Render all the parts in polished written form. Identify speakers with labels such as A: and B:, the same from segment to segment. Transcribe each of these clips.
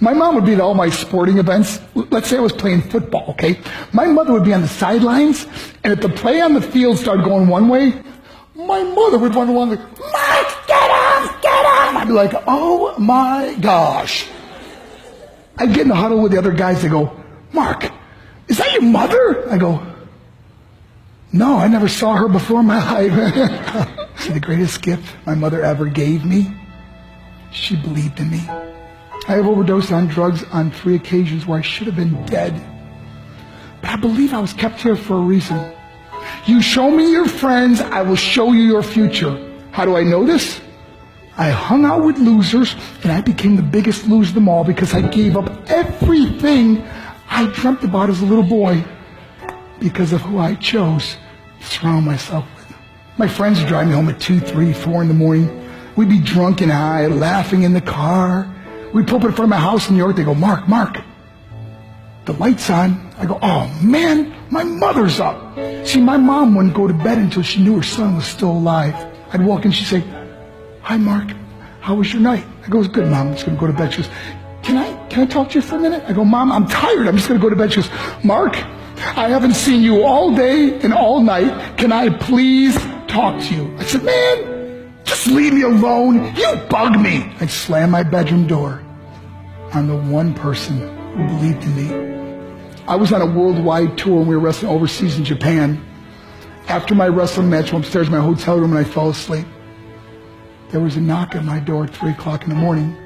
A: My mom would be at all my sporting events. Let's say I was playing football, okay? My mother would be on the sidelines, and if the play on the field started going one way, my mother would run along like, Mark, get him, get him! I'd be like, oh my gosh. I'd get in the huddle with the other guys. They go, Mark, is that your mother? I go, no, I never saw her before in my life. See, the greatest gift my mother ever gave me, she believed in me. I have overdosed on drugs on 3 occasions where I should have been dead. But I believe I was kept here for a reason. You show me your friends, I will show you your future. How do I know this? I hung out with losers, and I became the biggest loser of them all because I gave up everything I dreamt about as a little boy because of who I chose to surround myself with. My friends would drive me home at 2, 3, 4 in the morning. We'd be drunk and high, laughing in the car. We'd pull up in front of my house in New York. They go, Mark, the light's on. I go, oh man, my mother's up. See, my mom wouldn't go to bed until she knew her son was still alive. I'd walk in, she'd say, hi Mark, how was your night? I go, it was good, Mom, I'm just going to go to bed. She goes, can I talk to you for a minute? I go, Mom, I'm tired, I'm just going to go to bed. She goes, Mark, I haven't seen you all day and all night. Can I please talk to you? I said, man, just leave me alone. You bug me. I slammed my bedroom door on the one person who believed in me. I was on a worldwide tour and we were wrestling overseas in Japan. After my wrestling match, I went upstairs in my hotel room and I fell asleep. There was a knock at my door at 3 o'clock in the morning.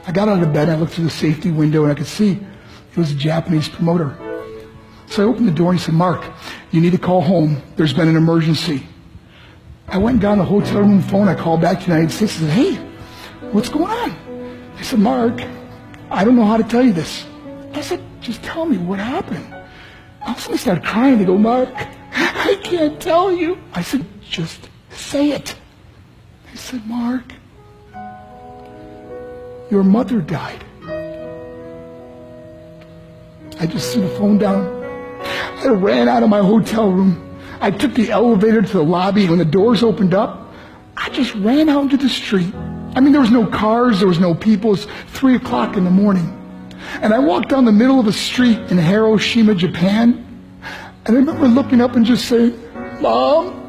A: I got out of bed, I looked through the safety window and I could see it was a Japanese promoter. So I opened the door and he said, Mark, you need to call home. There's been an emergency. I went and got on the hotel room phone. I called back to the United States and said, hey, what's going on? He said, Mark, I don't know how to tell you this. I said, just tell me what happened. All of a sudden I started crying. They go, Mark, I can't tell you. I said, just say it. He said, Mark, your mother died. I just threw the phone down. I ran out of my hotel room. I took the elevator to the lobby. When the doors opened up, I just ran out into the street. I mean, there was no cars, there was no people. It was 3 o'clock in the morning. And I walked down the middle of a street in Hiroshima, Japan. And I remember looking up and just saying, Mom,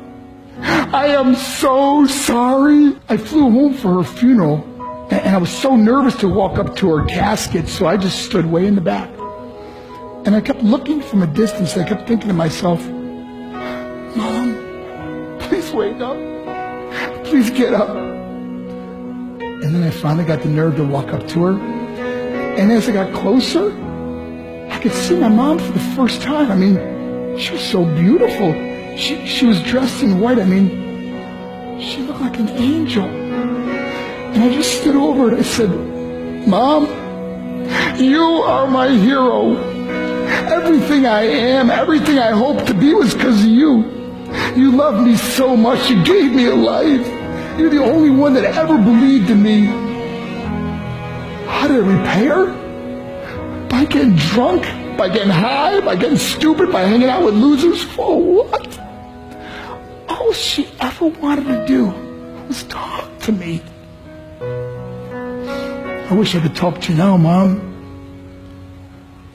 A: I am so sorry. I flew home for her funeral. And I was so nervous to walk up to her casket, so I just stood way in the back. And I kept looking from a distance. I kept thinking to myself, Mom, please wake up. Please get up. And then I finally got the nerve to walk up to her. And as I got closer, I could see my mom for the first time. I mean, she was so beautiful. She was dressed in white. I mean, she looked like an angel. And I just stood over her and I said, Mom, you are my hero. Everything I am, everything I hope to be was because of you. You loved me so much. You gave me a life. You're the only one that ever believed in me. How did I repay her? By getting drunk? By getting high? By getting stupid? By hanging out with losers? For what? All she ever wanted to do was talk to me. I wish I could talk to you now, Mom.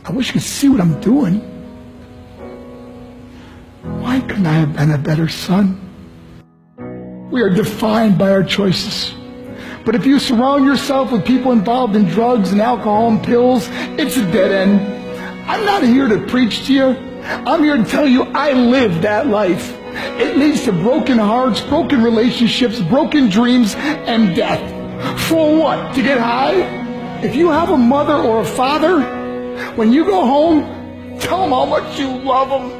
A: I wish you could see what I'm doing. Why couldn't I have been a better son? We are defined by our choices. But if you surround yourself with people involved in drugs and alcohol and pills, it's a dead end. I'm not here to preach to you. I'm here to tell you I lived that life. It leads to broken hearts, broken relationships, broken dreams, and death. For what? To get high? If you have a mother or a father, when you go home, tell them how much you love them.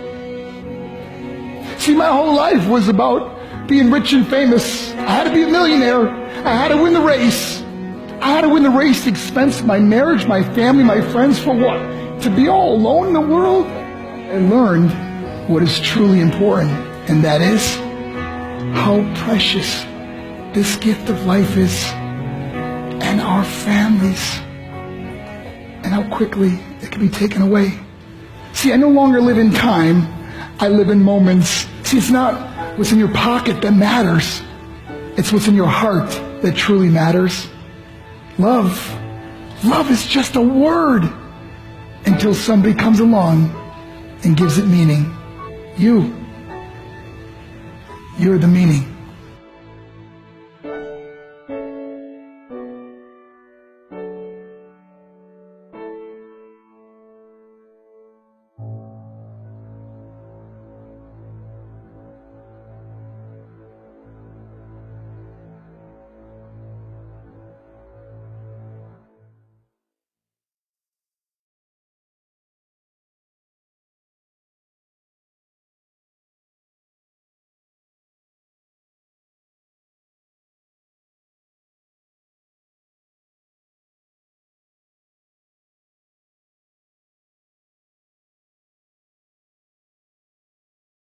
A: See, my whole life was about being rich and famous. I had to be a millionaire. I had to win the race. I had to win the race at the expense of my marriage, my family, my friends. For what? To be all alone in the world? I learned what is truly important, and that is how precious this gift of life is, and our families, and how quickly it can be taken away. See, I no longer live in time. I live in moments. See, it's not what's in your pocket that matters. It's what's in your heart that truly matters. Love Love is just a word until somebody comes along and gives it meaning. You're the meaning.